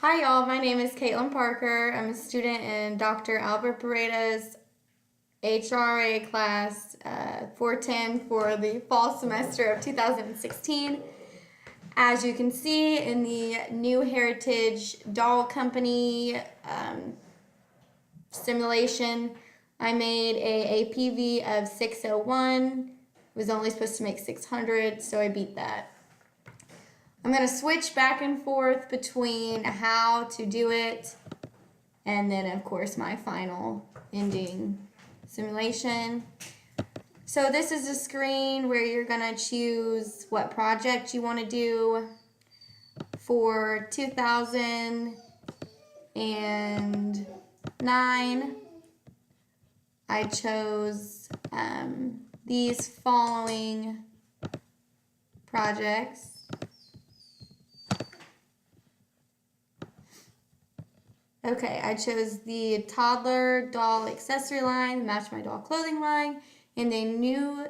Hi y'all, my name is Kaitlyn Parker. I'm a student in Dr. Albert Paredes HRA class 410 for the fall semester of 2016. As you can see in the New Heritage Doll Company simulation, I made a APV of 601. It was only supposed to make 600, so I beat that. I'm going to switch back and forth between how to do it and then, of course, my final ending simulation. So this is a screen where you're going to choose what project you want to do. For 2009, I chose these following projects. Okay, I chose the toddler doll accessory line, Match My Doll clothing line, and a new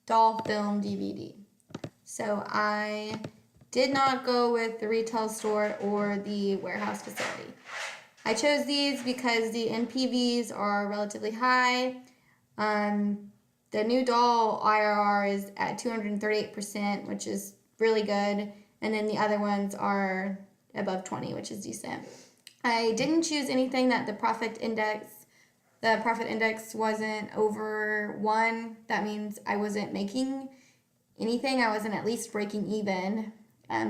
doll film DVD. So I did not go with the retail store or the warehouse facility. I chose these because the NPVs are relatively high. The new doll IRR is at 238%, which is really good. And then the other ones are above 20, which is decent. I didn't choose anything that the profit index wasn't over 1. That means I wasn't making anything. I wasn't at least breaking even.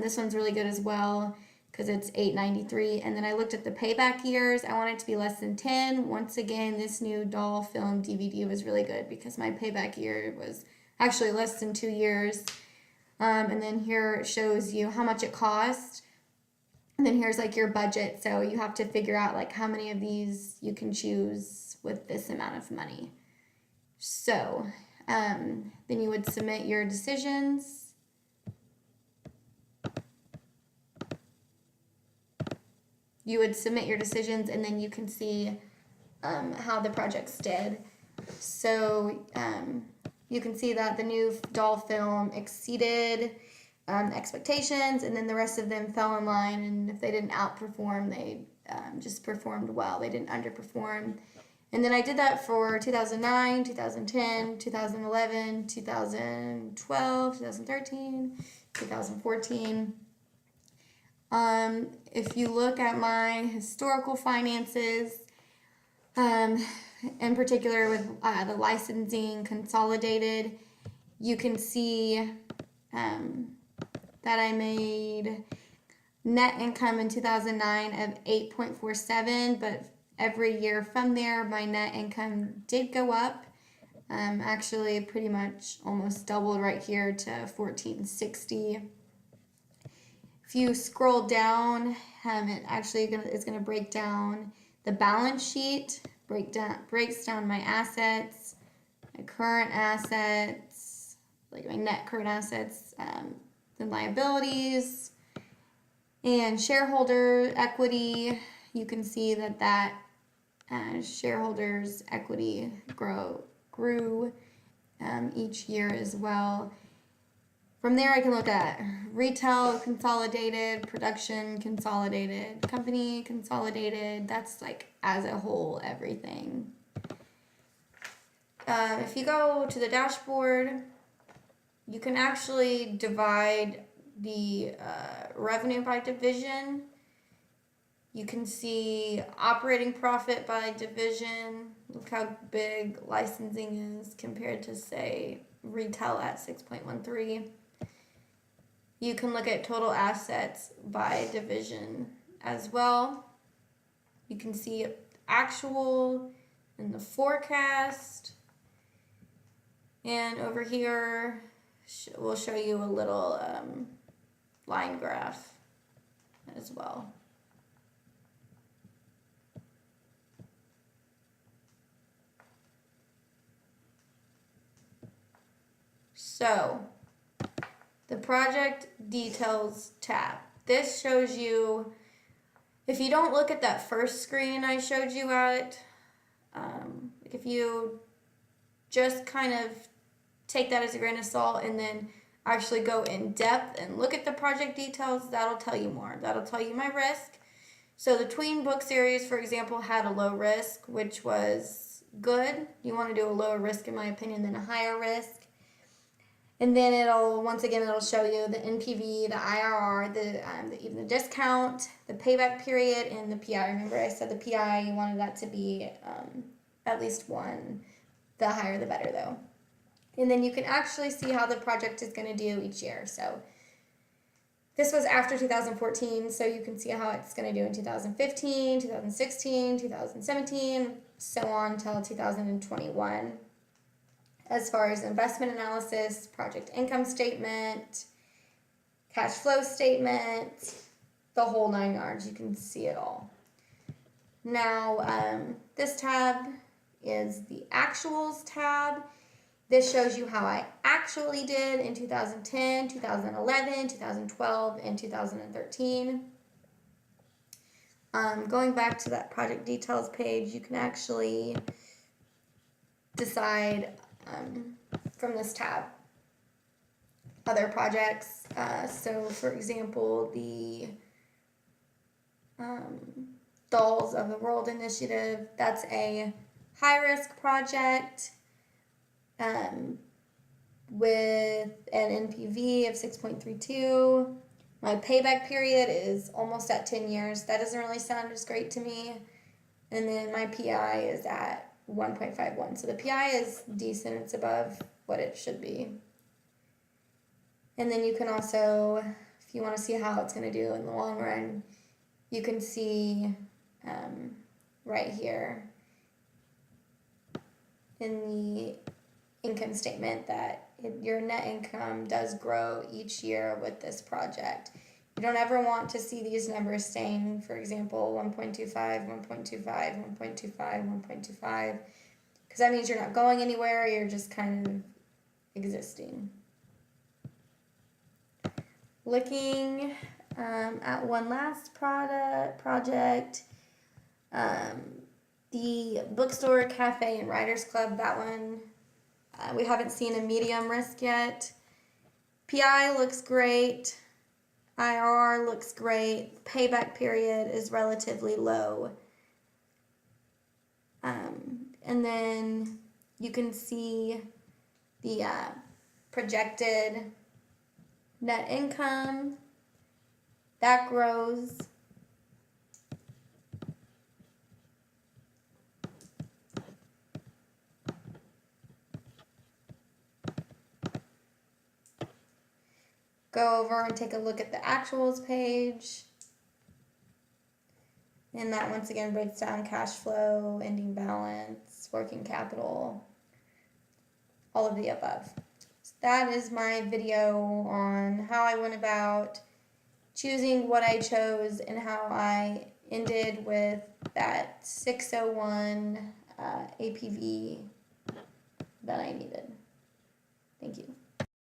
This one's really good as well because it's $8.93. And then I looked at the payback years. I want it to be less than 10. Once again, this new doll film DVD was really good because my payback year was actually less than 2 years. And then here it shows you how much it cost. And then here's like your budget, so you have to figure out like how many of these you can choose with this amount of money. So then you would submit your decisions. And then you can see how the projects did. So you can see that the new doll film exceeded expectations, and then the rest of them fell in line, and if they didn't outperform, they just performed well. They didn't underperform. And then I did that for 2009, 2010, 2011, 2012, 2013, 2014. If you look at my historical finances, in particular with the licensing consolidated, you can see that I made net income in 2009 of 8.47, but every year from there, my net income did go up. Actually, pretty much almost doubled right here to 1460. If you scroll down, it actually is going to break down the balance sheet, breaks down my assets, my current assets, like my net current assets, the liabilities, and shareholder equity. You can see that shareholders equity grew each year as well. From there, I can look at retail consolidated, production consolidated, company consolidated. That's like as a whole everything. If you go to the dashboard, you can actually divide the revenue by division. You can see operating profit by division. Look how big licensing is compared to, say, retail at 6.13. You can look at total assets by division as well. You can see actual and the forecast. And over here, we'll show you a little line graph as well. So, the project details tab. This shows you, if you don't look at that first screen I showed you at, if you just kind of take that as a grain of salt and then actually go in depth and look at the project details, that'll tell you more. That'll tell you my risk. So the tween book series, for example, had a low risk, which was good. You want to do a lower risk, in my opinion, than a higher risk. And then it'll show you the NPV, the IRR, even the discount, the payback period, and the PI. Remember I said the PI, you wanted that to be at least 1. The higher the better, though. And then you can actually see how the project is going to do each year. So this was after 2014, so you can see how it's going to do in 2015, 2016, 2017, so on until 2021. As far as investment analysis, project income statement, cash flow statement, the whole 9 yards, you can see it all. Now, this tab is the actuals tab. This shows you how I actually did in 2010, 2011, 2012, and 2013. Going back to that project details page, you can actually decide from this tab other projects. So, for example, the Dolls of the World initiative, that's a high-risk project with an NPV of 6.32. My payback period is almost at 10 years. That doesn't really sound as great to me. And then my PI is at 1.51. So the PI is decent. It's above what it should be. And then you can also, if you want to see how it's going to do in the long run, you can see right here in the income statement that your net income does grow each year with this project. You don't ever want to see these numbers staying, for example, 1.25, 1.25, 1.25, 1.25, because that means you're not going anywhere, you're just kind of existing. Looking at one last project, the bookstore, cafe, and writers club, that one, we haven't seen a medium risk yet. PI looks great. IRR looks great. Payback period is relatively low. And then you can see the projected net income. That grows. Go over and take a look at the actuals page. And that once again breaks down cash flow, ending balance, working capital, all of the above. So that is my video on how I went about choosing what I chose and how I ended with that 601 APV that I needed. Thank you.